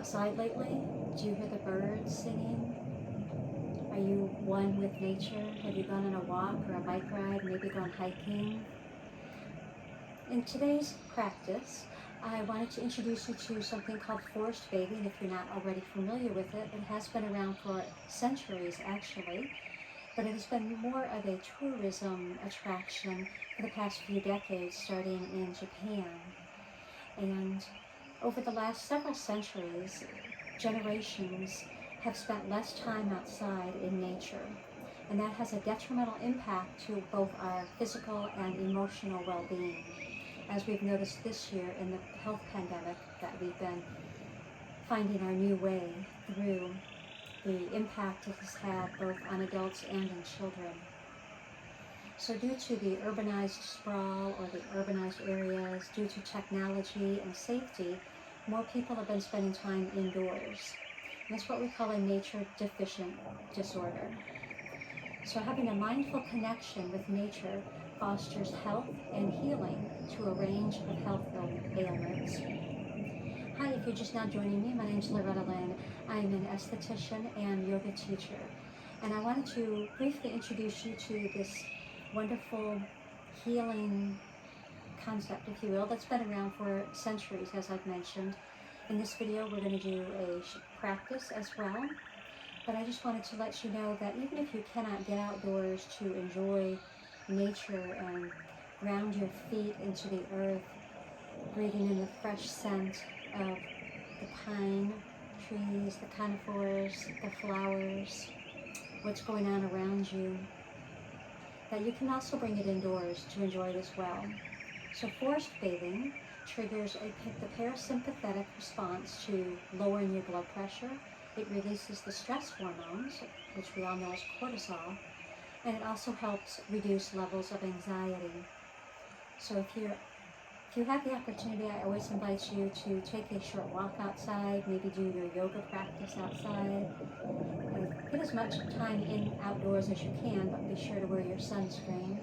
outside lately? Do you hear the birds singing? Are you one with nature? Have you gone on a walk or a bike ride, maybe gone hiking? In today's practice, I wanted to introduce you to something called forest bathing. If you're not already familiar with it, it has been around for centuries actually, but it has been more of a tourism attraction for the past few decades, starting in Japan. And over the last several centuries, generations have spent less time outside in nature, and that has a detrimental impact to both our physical and emotional well-being, as we've noticed this year in the health pandemic that we've been finding our new way through, the impact it has had both on adults and in children. So due to the urbanized sprawl or the urbanized areas, due to technology and safety, more people have been spending time indoors. And that's what we call a nature deficient disorder. So having a mindful connection with nature fosters health and healing to a range of health ailments. Hi, if you're just now joining me, my name is Loretta Lynn. I am an esthetician and yoga teacher. And I wanted to briefly introduce you to this wonderful healing concept, if you will, that's been around for centuries, as I've mentioned. In this video, we're going to do a practice as well. But I just wanted to let you know that even if you cannot get outdoors to enjoy nature and ground your feet into the earth, breathing in the fresh scent of the pine trees, the conifers, the flowers, what's going on around you, that you can also bring it indoors to enjoy it as well. So forest bathing triggers the parasympathetic response to lowering your blood pressure. It releases the stress hormones, which we all know as cortisol, and it also helps reduce levels of anxiety. So if you have the opportunity, I always invite you to take a short walk outside, maybe do your yoga practice outside, and get as much time outdoors as you can, but be sure to wear your sunscreen,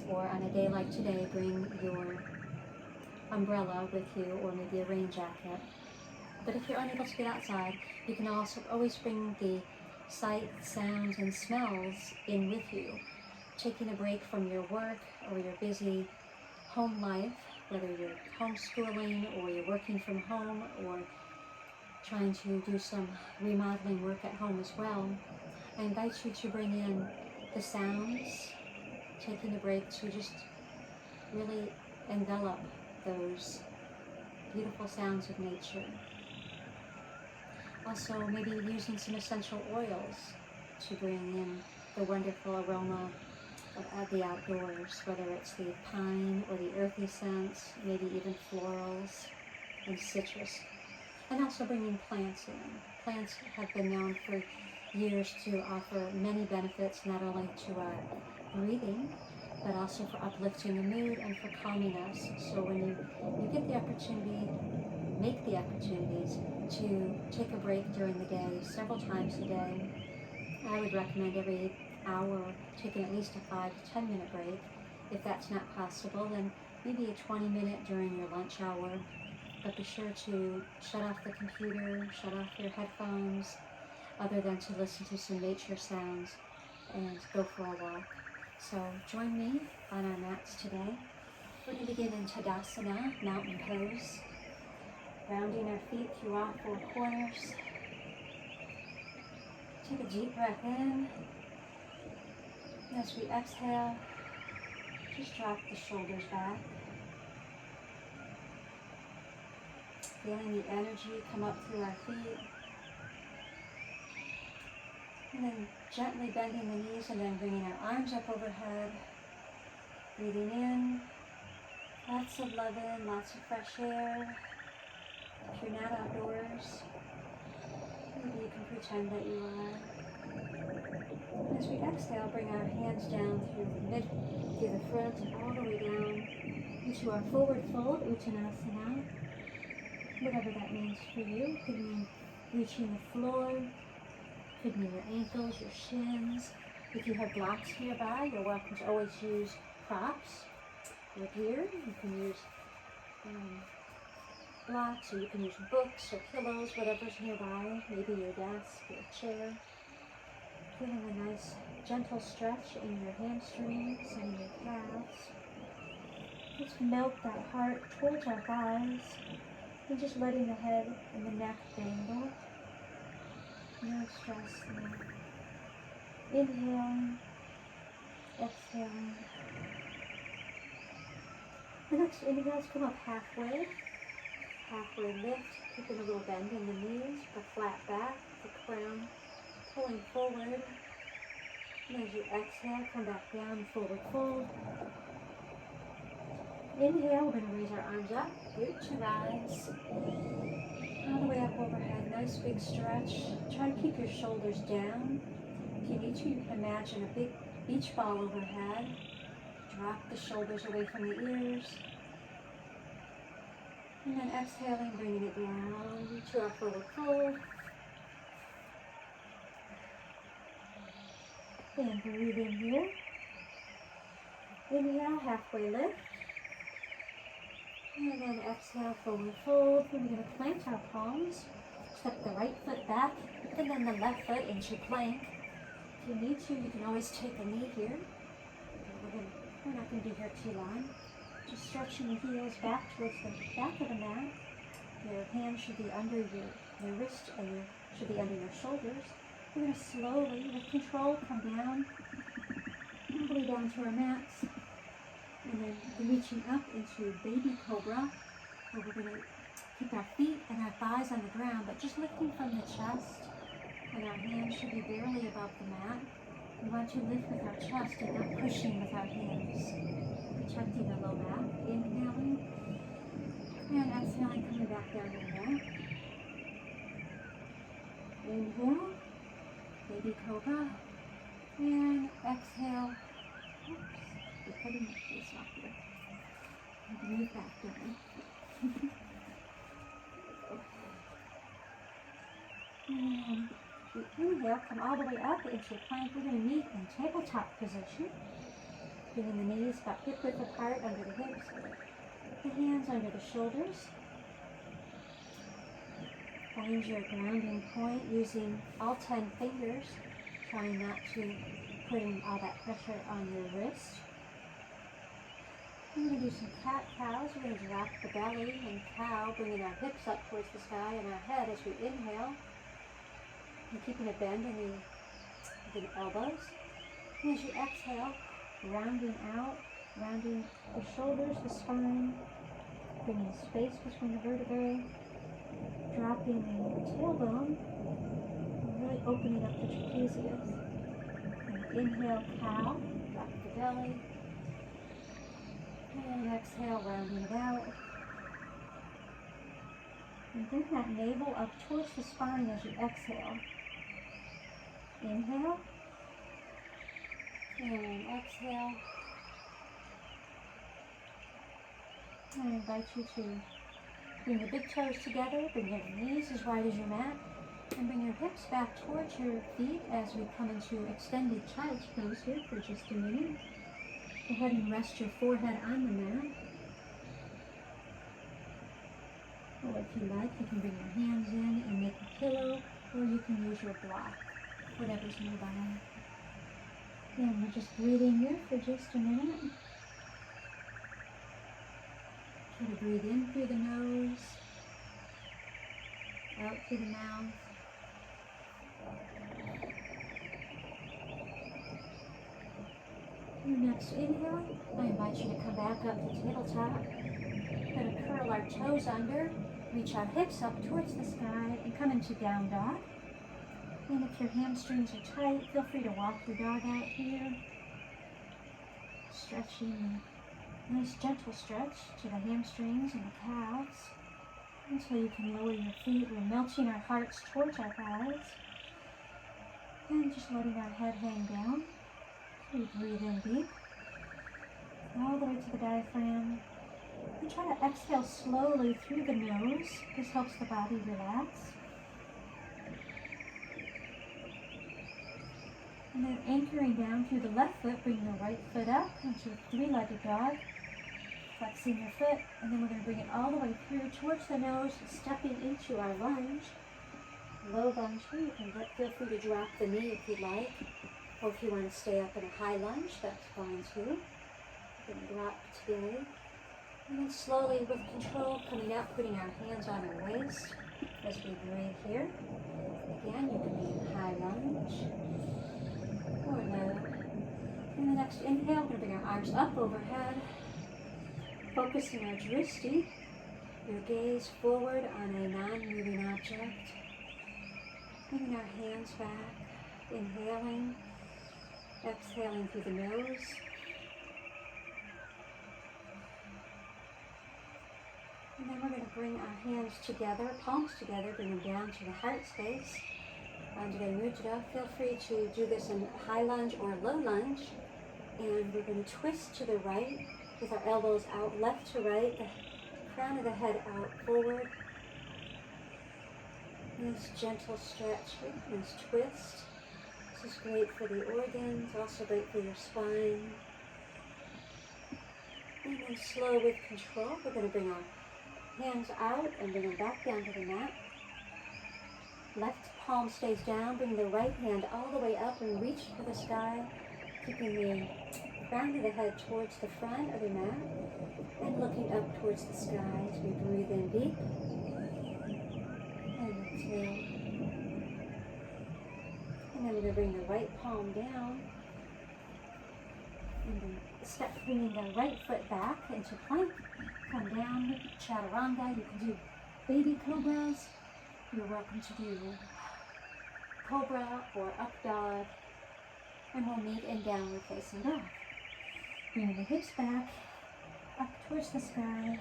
or on a day like today, bring your umbrella with you, or maybe a rain jacket. But if you're unable to get outside, you can also always bring the sights, sounds, and smells in with you. Taking a break from your work or your busy home life, whether you're homeschooling or you're working from home or trying to do some remodeling work at home as well, I invite you to bring in the sounds, taking a break to just really envelop those beautiful sounds of nature. Also, maybe using some essential oils to bring in the wonderful aroma of the outdoors, whether it's the pine or the earthy scents, maybe even florals and citrus. And also bringing plants in. Plants have been known for years to offer many benefits, not only to our breathing, but also for uplifting the mood and for calming us. So when you get the opportunity, make the opportunities to take a break during the day, several times a day. I would recommend every hour taking at least a 5 to 10 minute break. If that's not possible, then maybe a 20-minute during your lunch hour. But be sure to shut off the computer, shut off your headphones, other than to listen to some nature sounds and go for a walk. So join me on our mats today. We're going to begin in Tadasana, mountain pose. Rounding our feet through all four corners. Take a deep breath in. As we exhale, just drop the shoulders back. Feeling the energy come up through our feet. And then gently bending the knees and then bringing our arms up overhead. Breathing in. Lots of love in, lots of fresh air. If you're not outdoors, maybe you can pretend that you are. And as we exhale, bring our hands down through the front and all the way down into our forward fold, Uttanasana. Whatever that means for you. Could mean reaching the floor, could mean your ankles, your shins. If you have blocks nearby, you're welcome to always use props or gear. You can use blocks, or you can use books or pillows, whatever's nearby, maybe your desk, your chair. Feeling a nice gentle stretch in your hamstrings and in your calves. Just melt that heart towards our thighs and just letting the head and the neck dangle. No stress there. Inhaling, exhaling. The next inhale is come up halfway. Halfway lift, keeping a little bend in the knees, a flat back, the crown pulling forward. And as you exhale, come back down, forward fold. Inhale, we're going to raise our arms up, root to rise. All the way up overhead, nice big stretch. Try to keep your shoulders down. If you need to, you can imagine a big beach ball overhead. Drop the shoulders away from the ears. And then exhaling, bringing it down to our forward fold. And breathe in here. Inhale, halfway lift. And then exhale, forward fold. And we're going to plant our palms. Step the right foot back and then the left foot into plank. If you need to, you can always take a knee here. We're not going to be here too long. Just stretching the heels back towards the back of the mat. Your hands should be under your wrist and should be under your shoulders. We're going to slowly, with control, come down, all the way down to our mats. And then reaching up into baby cobra, where we're going to keep our feet and our thighs on the ground, but just lifting from the chest. And our hands should be barely above the mat. We want to lift with our chest and not pushing with our hands. Protecting the low back. Inhaling. And exhaling, coming back down to the mat. Inhale. Baby cobra. And exhale. Oops. You're putting my face off here. I can move back down. And inhale, come all the way up into plank. We're going to meet in tabletop position. Bringing the knees about hip width apart under the hips. The hands under the shoulders. Find your grounding point using all 10 fingers. Trying not to put in all that pressure on your wrist. We're going to do some cat-cows. We're going to drop the belly and cow, bringing our hips up towards the sky and our head as we inhale. And keeping a bend in the elbows. And as you exhale, rounding out, rounding the shoulders, the spine, bringing space between the vertebrae, dropping the tailbone, and really opening up the trapezius. And inhale, cow, drop the belly, and exhale, rounding it out. And bring that navel up towards the spine as you exhale. Inhale. And exhale. I invite you to bring the big toes together, bring your knees as wide as your mat, and bring your hips back towards your feet as we come into extended child's pose here for just a minute. Go ahead and rest your forehead on the mat. Or if you like, you can bring your hands in and make a pillow, or you can use your block, whatever's nearby. And we're just breathing here for just a minute. Try to breathe in through the nose, out through the mouth. Your next inhale, I invite you to come back up to tabletop. We're going to curl our toes under, reach our hips up towards the sky, and come into down dog. And if your hamstrings are tight, feel free to walk your dog out here. Stretching, nice gentle stretch to the hamstrings and the calves until you can lower your feet. We're melting our hearts towards our thighs and just letting our head hang down. We breathe in deep, all the way to the diaphragm. And try to exhale slowly through the nose. This helps the body relax. And then anchoring down through the left foot, bring the right foot up into a three-legged dog. Flexing flexing your foot, and then we're going to bring it all the way through towards the nose, stepping into our lunge. Low lunge here. You can feel free to drop the knee if you'd like, or if you want to stay up in a high lunge, that's fine too. We're going to drop today. And then slowly, with control, coming out, putting our hands on our waist as we breathe here. Again, you can be in high lunge or low. In the next inhale, we're going to bring our arms up overhead, focusing our drishti, your gaze forward on a non-moving object. Bringing our hands back, inhaling, exhaling through the nose. And then we're going to bring our hands together, palms together, bring them down to the heart space. Bandha Mudra. Feel free to do this in high lunge or low lunge. And we're going to twist to the right with our elbows out left to right, the crown of the head out forward. Nice gentle stretch, nice twist. This is great for the organs, also great for your spine. And then slow with control, we're going to bring our hands out and bring them back down to the mat. Left palm stays down, bring the right hand all the way up and reach for the sky, keeping the crown of the head towards the front of the mat and looking up towards the sky as we breathe in deep. And exhale. And then we're going to bring the right palm down and then step, bringing the right foot back into plank. Come down, chaturanga. You can do baby cobras. You're welcome to do cobra or up dog. And we'll meet in downward facing dog. Bring the hips back, up towards the sky.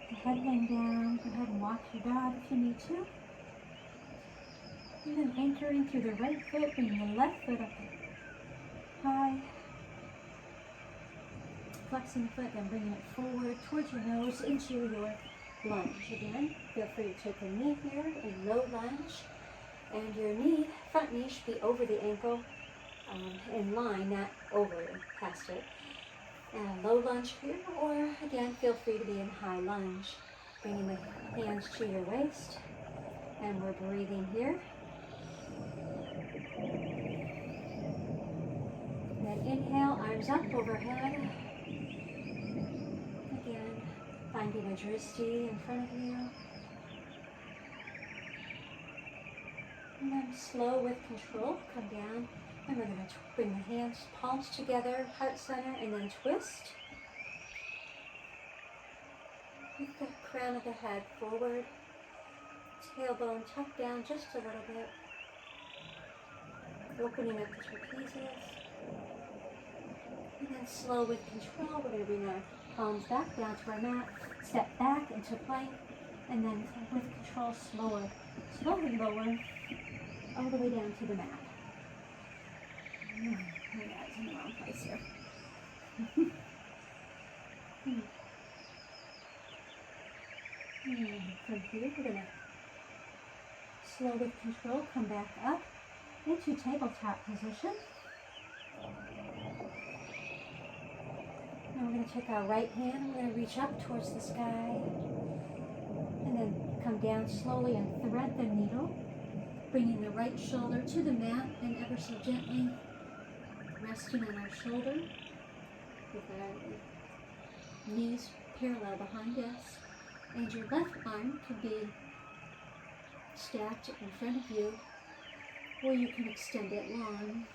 The head hang down. Go ahead and walk your dog if you need to. And then anchoring through the right foot, bringing the left foot up high. Flexing the foot, then bringing it forward towards your nose into your lunge. Again, feel free to take a knee here in low lunge. And your knee, front knee, should be over the ankle, in line, not over past it. And low lunge here, or again, feel free to be in high lunge. Bringing the hands to your waist. And we're breathing here. Then inhale, arms up overhead. Again, finding a drishti in front of you. And then slow with control, come down. And we're going to bring the hands, palms together, heart center, and then twist. With the crown of the head forward. Tailbone tucked down just a little bit. Opening up the trapezius. And then slow with control, we're going to bring our palms back down to our mat, step back into plank, and then with control, slowly lower, all the way down to the mat. My guy's in the wrong place here. From here, we're going to slow with control, come back up into tabletop position. Now we're going to take our right hand, we're going to reach up towards the sky, and then come down slowly and thread the needle, bringing the right shoulder to the mat and ever so gently resting on our shoulder with our knees parallel behind us. And your left arm can be stacked in front of you, or you can extend it long.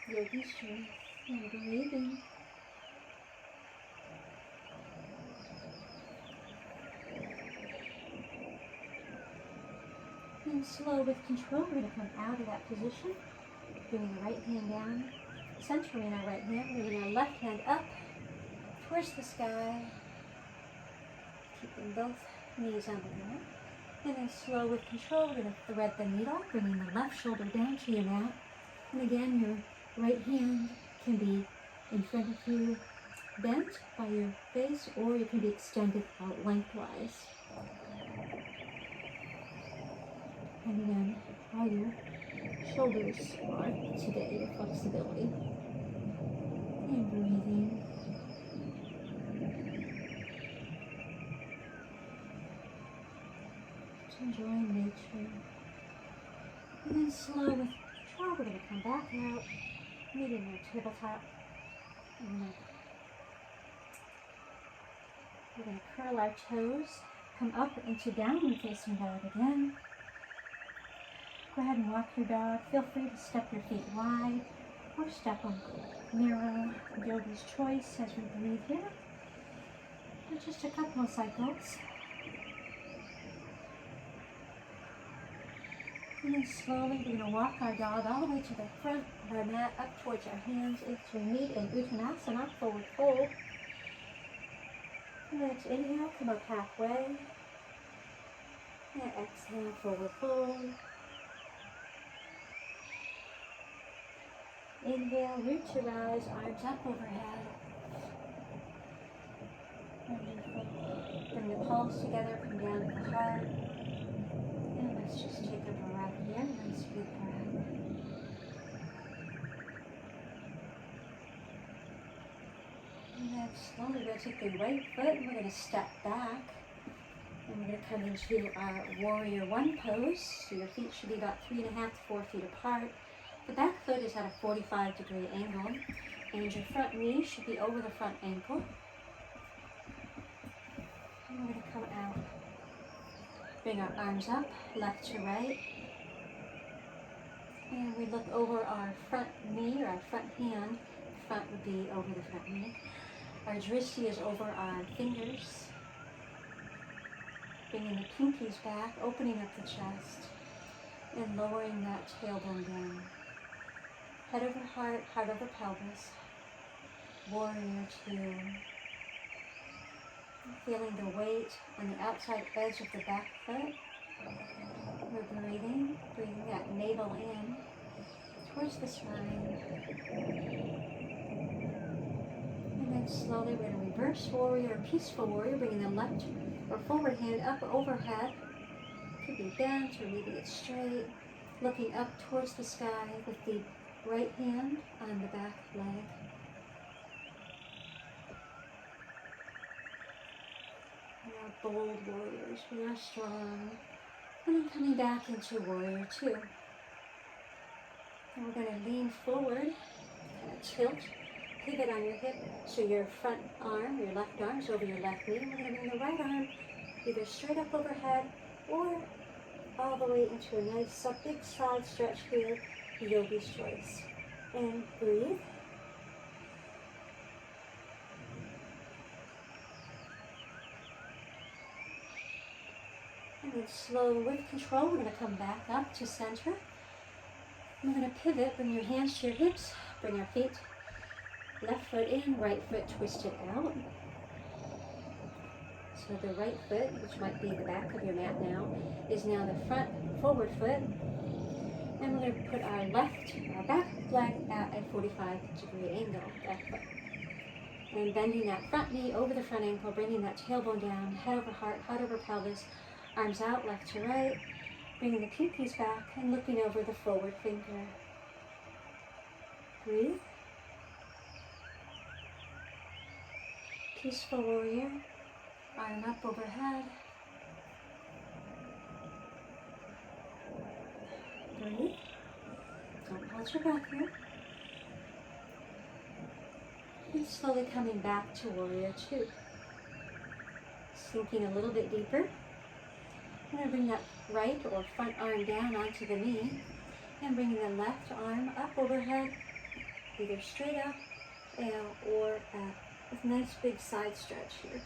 Yogi strength and breathing. And slow with control, we're going to come out of that position, bringing the right hand down, centering our right hand, bringing our left hand up towards the sky, keeping both knees on the mat. And then slow with control, we're going to thread the needle, bringing the left shoulder down to your mat. And again, your right hand can be in front of you, bent by your face, or it can be extended out lengthwise. Depending on how your shoulders are today, your flexibility. And breathing. enjoying nature. And then slow with control, we're going to come back out, meeting our tabletop. And we're going to curl our toes, come up into downward facing dog again. Go ahead and walk your dog. Feel free to step your feet wide or step them narrow. Yogi's choice as we breathe here. For just a couple of cycles. And then slowly we're going to walk our dog all the way to the front of our mat, up towards our hands as we meet in Urbanization, forward fold. And let's inhale, come up halfway. And exhale, forward fold. Inhale, root to rise, arms up overhead. Wonderful. Bring the palms together, come down to the heart. And let's just take a breath here. Nice big breath. And then slowly we're going to take the right foot and we're going to step back. And we're going to come into our warrior one pose. So your feet should be about 3.5 to 4 feet apart. The back foot is at a 45-degree angle. And your front knee should be over the front ankle. And we're going to come out. Bring our arms up, left to right. And we look over our front knee, or our front hand. Front would be over the front knee. Our drishti is over our fingers. Bringing the pinkies back, opening up the chest, and lowering that tailbone down. Head over heart, heart over pelvis. Warrior two. Feeling the weight on the outside edge of the back foot. We're breathing that navel in towards the spine. And then slowly we're going to reverse warrior, peaceful warrior, bringing the left or forward hand up overhead. Could be bent or maybe it's straight. Looking up towards the sky with the right hand on the back leg. Bold warriors, we are strong. And then coming back into warrior two. And we're going to lean forward, kind of tilt, pivot on your hip, so your front arm, your left arm is over your left knee. And we're going to bring the right arm either straight up overhead or all the way into a nice big side stretch here, yogi's choice. And breathe. And then slow with control, we're going to come back up to center. We're going to pivot, bring your hands to your hips, bring our feet, left foot in, right foot twisted out. So the right foot, which might be the back of your mat now, is now the front forward foot. And we're going to put our back leg at a 45-degree angle, back foot. And bending that front knee over the front ankle, bringing that tailbone down, head over heart, heart over pelvis. Arms out, left to right, bringing the pinkies back and looking over the forward finger. Breathe. Peaceful warrior, arm up overhead. Breathe. Don't hold your breath here. And slowly coming back to warrior two. Sinking a little bit deeper. I'm going to bring that right or front arm down onto the knee and bringing the left arm up overhead, either straight up or with a nice big side stretch here.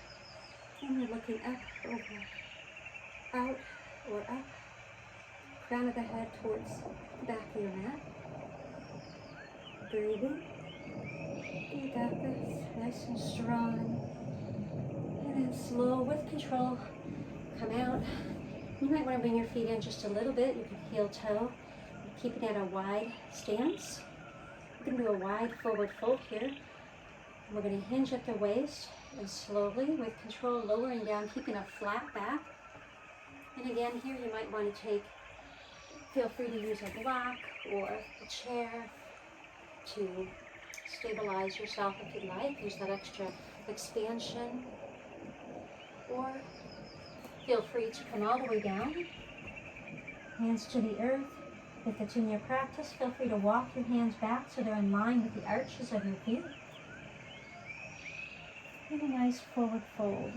And we're looking up, over, out or up, crown of the head towards the back of your mat. Breathing. You got this, nice and strong. And then slow with control, come out. You might want to bring your feet in just a little bit. You can heel toe, keep it at a wide stance. We're going to do a wide forward fold here. We're going to hinge at the waist and slowly, with control, lowering down, keeping a flat back. And again, here you might want to feel free to use a block or a chair to stabilize yourself if you'd like. Use that extra expansion. Or Feel free to come all the way down, hands to the earth. If it's in your practice, feel free to walk your hands back so they're in line with the arches of your feet. And a nice forward fold.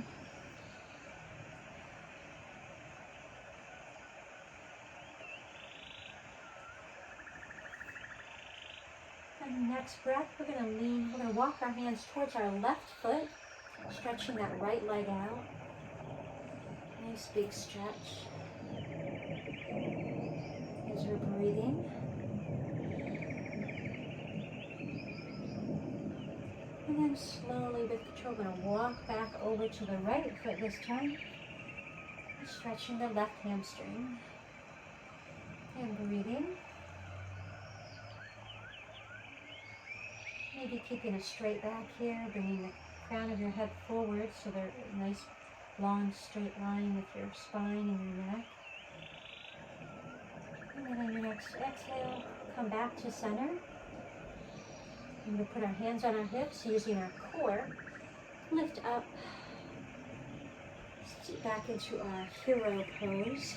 And next breath, we're going to walk our hands towards our left foot, stretching that right leg out. Nice big stretch. As you're breathing. And then slowly with control, we're going to walk back over to the right foot this time, stretching the left hamstring. And breathing. Maybe keeping a straight back here, bringing the crown of your head forward so there's a nice long straight line with your spine and your neck. And then on your next exhale, come back to center. I'm going to put our hands on our hips using our core. Lift up, back into our hero pose.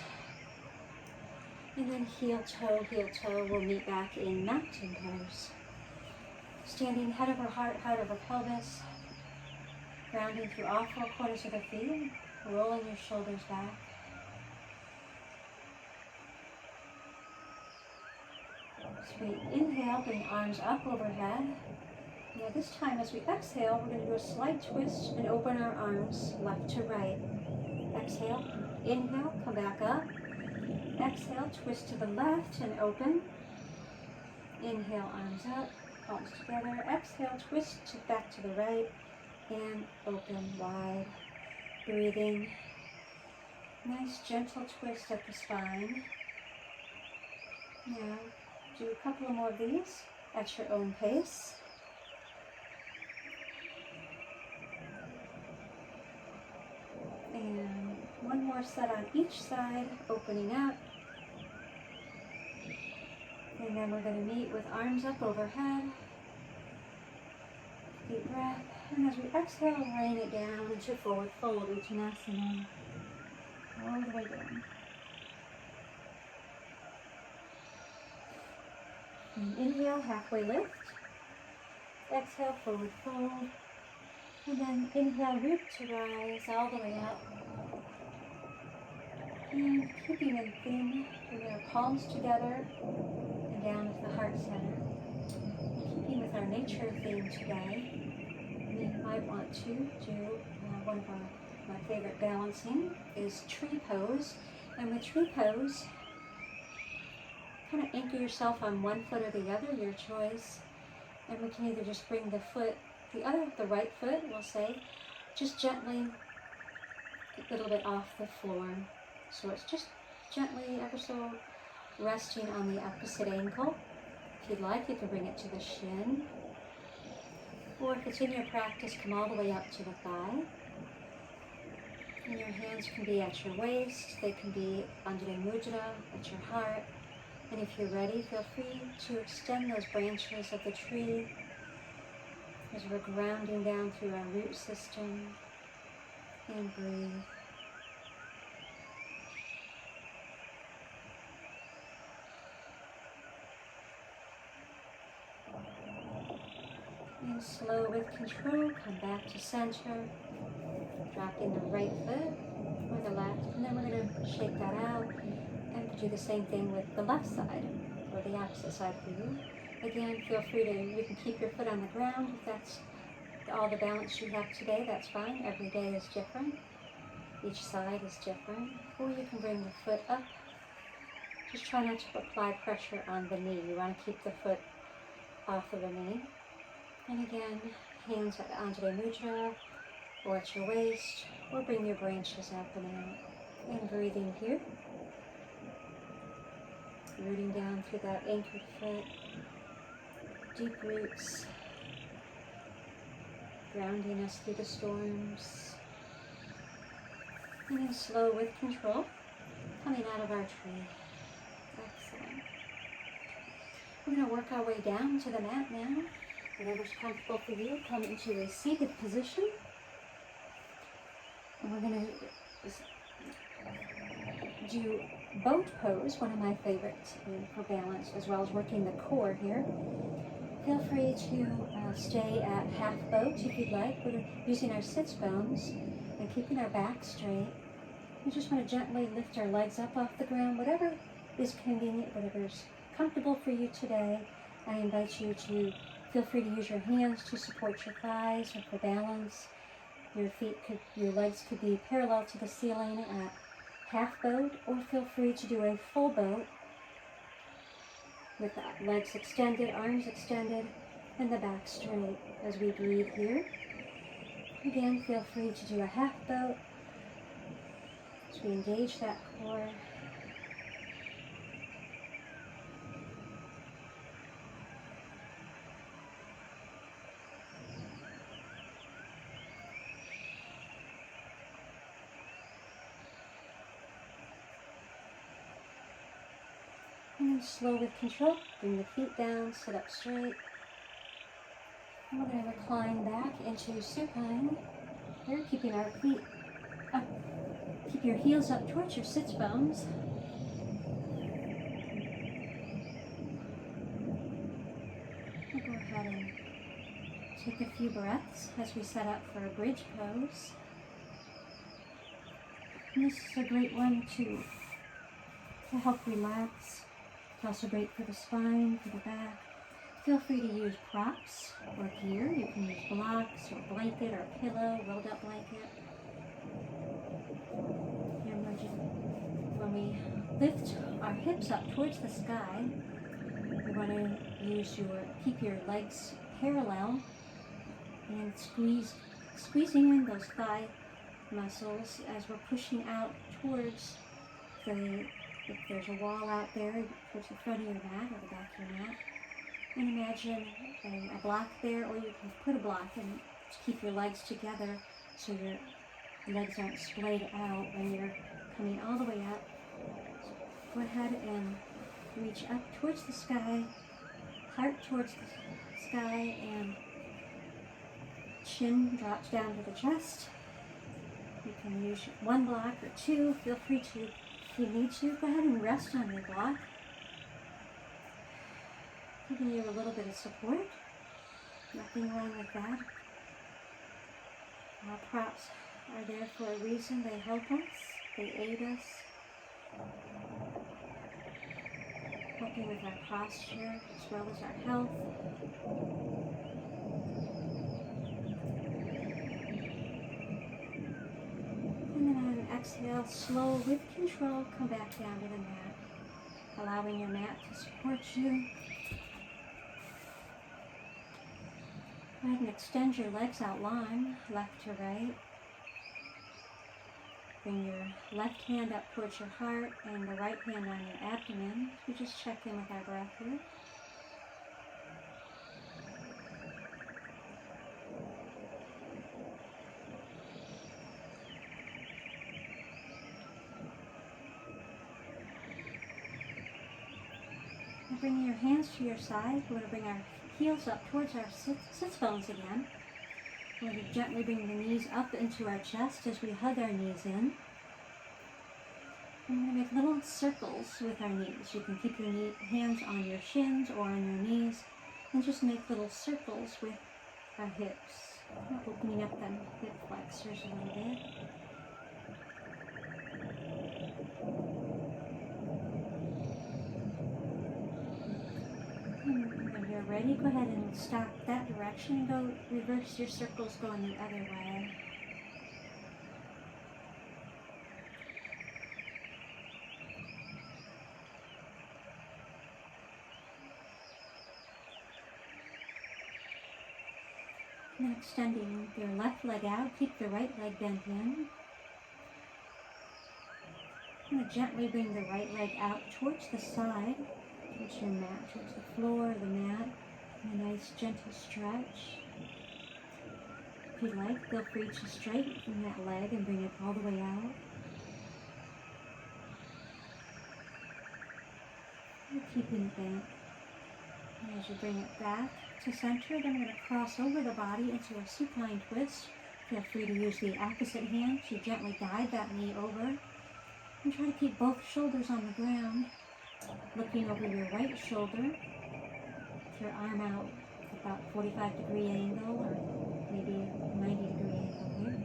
And then heel toe, we'll meet back in mountain pose. Standing head over heart, heart over pelvis. Grounding through all four corners of the feet. Rolling your shoulders back. So we inhale, bring arms up overhead. Now this time as we exhale, we're going to do a slight twist and open our arms left to right. Exhale, inhale, come back up. Exhale, twist to the left and open. Inhale, arms up, palms together. Exhale, twist back to the right and open wide. Breathing. Nice gentle twist at the spine. Now, do a couple more of these at your own pace. And one more set on each side, opening up. And then we're going to meet with arms up overhead. Deep breath. And as we exhale, rain it down into forward fold, Uttanasana. All the way down. And inhale, halfway lift. Exhale, forward fold. And then inhale, root to rise all the way up. And keeping it thin, bring our palms together and down at the heart center. Keeping with our nature theme today, we might want to do one of my favorite balancing is tree pose. And with tree pose, kind of anchor yourself on one foot or the other, your choice. And we can either just bring the right foot, we'll say, just gently a little bit off the floor. So it's just gently, ever so, resting on the opposite ankle. If you'd like, you can bring it to the shin. Or if it's in your practice, come all the way up to the thigh. And your hands can be at your waist, they can be Anjali Mudra, at your heart. And if you're ready, feel free to extend those branches of the tree as we're grounding down through our root system. And breathe. And slow with control, come back to center, dropping the right foot or the left, and then we're going to shake that out and do the same thing with the left side or the opposite side for you. Again, feel free you can keep your foot on the ground if that's all the balance you have today, that's fine. Every day is different. Each side is different. Or you can bring the foot up. Just try not to apply pressure on the knee. You want to keep the foot off of the knee. And again, hands at Anjali Mudra or at your waist, or bring your branches up and out. And breathing here. Rooting down through that anchored foot. Deep roots. Grounding us through the storms. And then slow with control, coming out of our tree. Excellent. We're going to work our way down to the mat now. Whatever's comfortable for you, come into a seated position. And we're going to do boat pose, one of my favorites for balance, as well as working the core here. Feel free to stay at half boat if you'd like. We're using our sits bones and keeping our back straight. We just want to gently lift our legs up off the ground, whatever is convenient, whatever's comfortable for you today. I invite you to feel free to use your hands to support your thighs or for balance. Your legs could be parallel to the ceiling at half boat, or feel free to do a full boat with legs extended, arms extended, and the back straight as we breathe here. Again, feel free to do a half boat as we engage that core. And then slow with control, bring the feet down, sit up straight. And we're going to recline back into supine. Here, keeping our feet up. Keep your heels up towards your sits bones. We'll go ahead and take a few breaths as we set up for a bridge pose. And this is a great one to help relax. It's also great for the spine, for the back. Feel free to use props or gear. You can use blocks or blanket or pillow, rolled up blanket. When we lift our hips up towards the sky, you want to keep your legs parallel and squeezing in those thigh muscles as we're pushing out towards if there's a wall out there, towards the front of your mat or the back of your mat. And imagine a block there, or you can put a block in to keep your legs together so your legs aren't splayed out when you're coming all the way up. Go ahead and reach up towards the sky, heart towards the sky, and chin drops down to the chest. You can use one block or two. Feel free to, if you need to, go ahead and rest on your block, giving you a little bit of support. Nothing wrong with that. Our props are there for a reason. They help us, they aid us, helping with our posture as well as our health. And then on an exhale, slow with control, come back down to the mat, allowing your mat to support you. Go ahead and extend your legs out long, left to right. Bring your left hand up towards your heart and the right hand on your abdomen. We just check in with our breath here. And bringing your hands to your side, we're going to bring our heels up towards our sits bones again. We're going to gently bring the knees up into our chest as we hug our knees in. And we're going to make little circles with our knees. You can keep your hands on your shins or on your knees and just make little circles with our hips. Opening up them hip flexors a little bit. And when you're ready, go ahead and stop that direction. Go reverse your circles going the other way. And extending your left leg out, keep the right leg bent in. I'm going to gently bring the right leg out towards the side, towards your mat, towards the floor of the mat. And a nice gentle stretch. If you like, feel free to straighten that leg and bring it all the way out. And keeping it bent. And as you bring it back to center, then we're going to cross over the body into a supine twist. Feel free to use the opposite hand to gently guide that knee over. And try to keep both shoulders on the ground, looking over your right shoulder, with your arm out about 45-degree angle or maybe 90-degree angle here.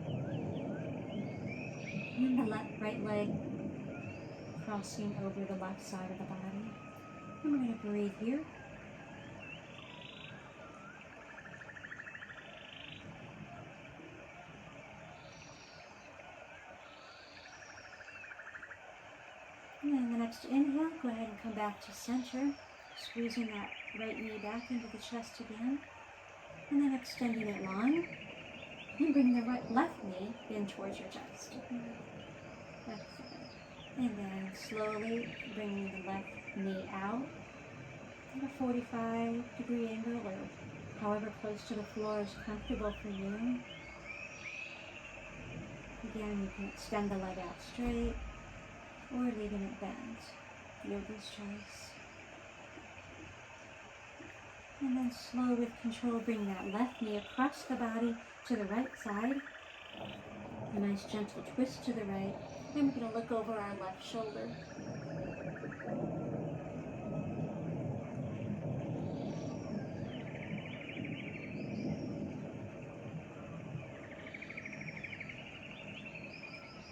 And the right leg crossing over the left side of the body. And we're going to breathe here. And then the next inhale, go ahead and come back to center, squeezing that right knee back into the chest again. And then extending it long. And bring the left knee in towards your chest. Excellent. And then slowly bringing the left knee out at a 45-degree angle or however close to the floor is comfortable for you. Again, you can extend the leg out straight or leaving it bent. Yogi's choice. And then slow with control, bring that left knee across the body to the right side. A nice gentle twist to the right. And we're going to look over our left shoulder.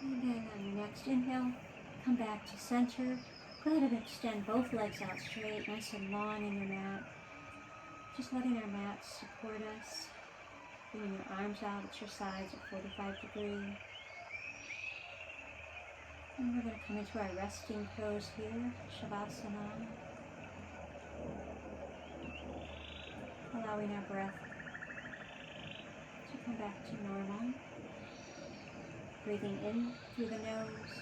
And then on your next inhale, come back to center. Go ahead and extend both legs out straight, nice and long in your mat. Just letting our mat support us. Bringing your arms out at your sides at 45 degrees. And we're going to come into our resting pose here, Shavasana. Allowing our breath to come back to normal. Breathing in through the nose.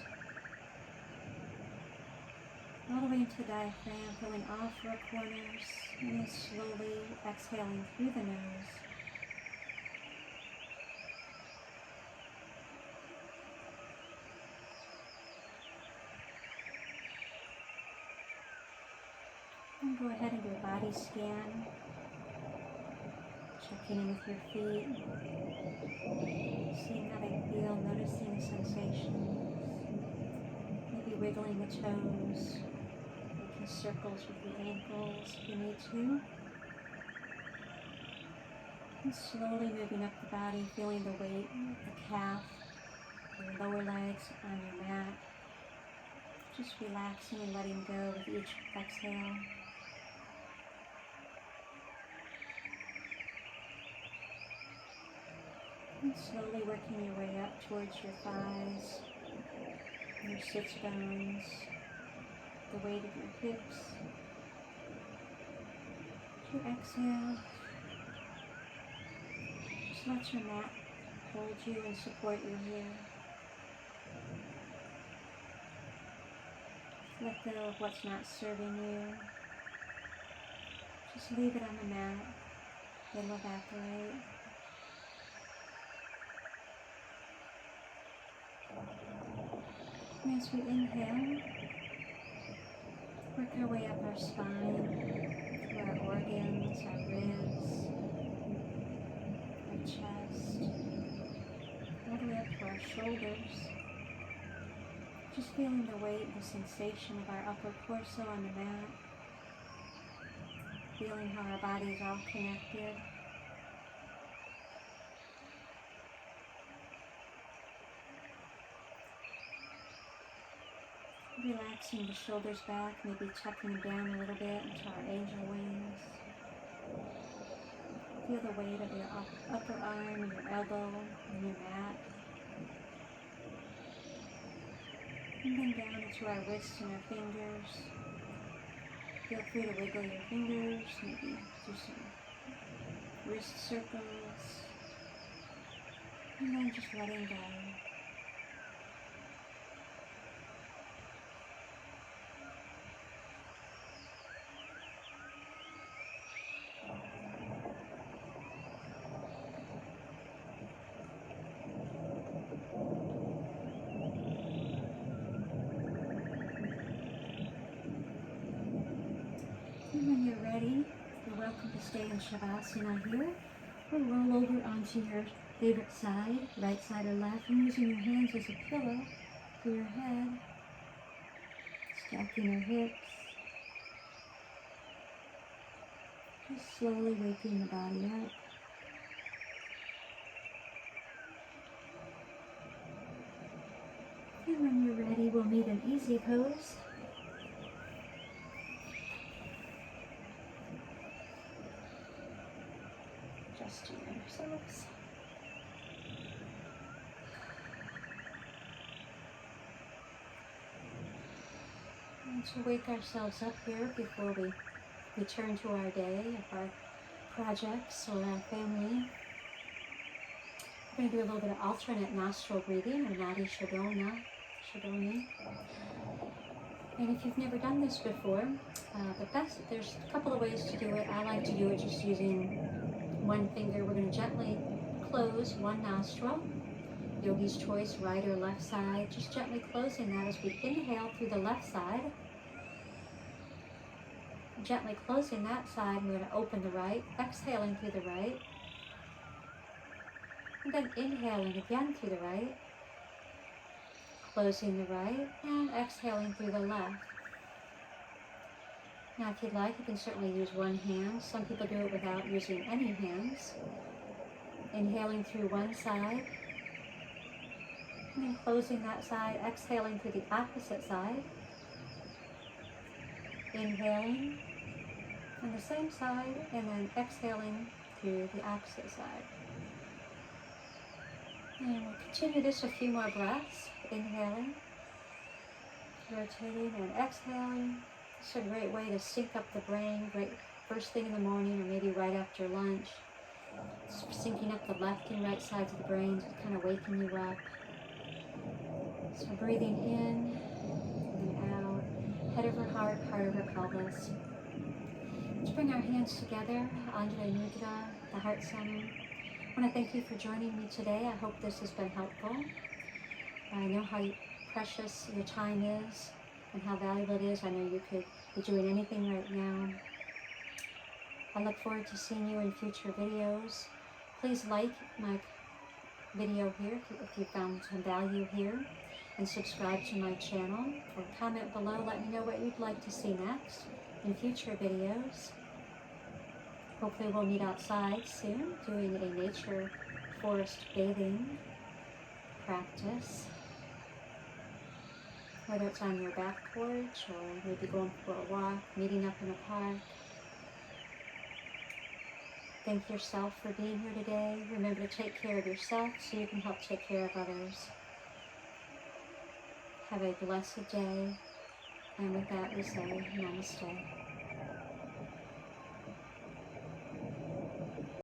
All the way into the diaphragm, filling all four corners. And then slowly exhaling through the nose. And go ahead and do a body scan. Checking in with your feet. Seeing how they feel, noticing the sensations. Maybe wiggling the toes. Making circles with the ankles if you need to. And slowly moving up the body, feeling the weight of the calf, your lower legs on your mat. Just relaxing and letting go with each exhale. And slowly working your way up towards your thighs, your sits bones, the weight of your hips. To exhale, just let your mat hold you and support you here. Let go of what's not serving you. Just leave it on the mat. It'll evaporate. And as we inhale, work our way up our spine, through our organs, our ribs, our chest, all the way up to our shoulders. Just feeling the weight, the sensation of our upper torso on the mat. Feeling how our body is all connected. Relaxing the shoulders back, maybe tucking them down a little bit into our angel wings. Feel the weight of your upper arm and your elbow and your mat. And then down into our wrists and our fingers. Feel free to wiggle your fingers, maybe do some wrist circles. And then just letting go. And when you're ready, you're welcome to stay in Shavasana here, or roll over onto your favorite side, right side or left, and using your hands as a pillow for your head. Stacking our hips. Just slowly waking the body up. And when you're ready, we'll meet an easy pose. Adjusting ourselves. And to wake ourselves up here before we return to our day, of our projects or our family. We're going to do a little bit of alternate nostril breathing, or Nadi Shodhana. And if you've never done this before, there's a couple of ways to do it. I like to do it just using one finger. We're going to gently close one nostril. Yogi's choice, right or left side. Just gently closing that as we inhale through the left side. Gently closing that side, we're going to open the right, exhaling through the right. And then inhaling again through the right. Closing the right and exhaling through the left. Now if you'd like, you can certainly use one hand. Some people do it without using any hands. Inhaling through one side. And then closing that side, exhaling through the opposite side. Inhaling on the same side and then exhaling through the opposite side. And we'll continue this a few more breaths. Inhaling, rotating and exhaling. It's a great way to sync up the brain, great first thing in the morning or maybe right after lunch. It's syncing up the left and right sides of the brain, just kind of waking you up. So breathing in and out, head over heart, heart over pelvis. Let's bring our hands together, Anjali Mudra, the heart center. I want to thank you for joining me today. I hope this has been helpful. I know how precious your time is and how valuable it is. I know you could be doing anything right now. I look forward to seeing you in future videos. Please like my video here if you found some value here, and subscribe to my channel, or comment below. Let me know what you'd like to see next in future videos. Hopefully we'll meet outside soon doing a nature forest bathing practice. Whether it's on your back porch or maybe going for a walk, meeting up in a park. Thank yourself for being here today. Remember to take care of yourself so you can help take care of others. Have a blessed day. And with that we say namaste.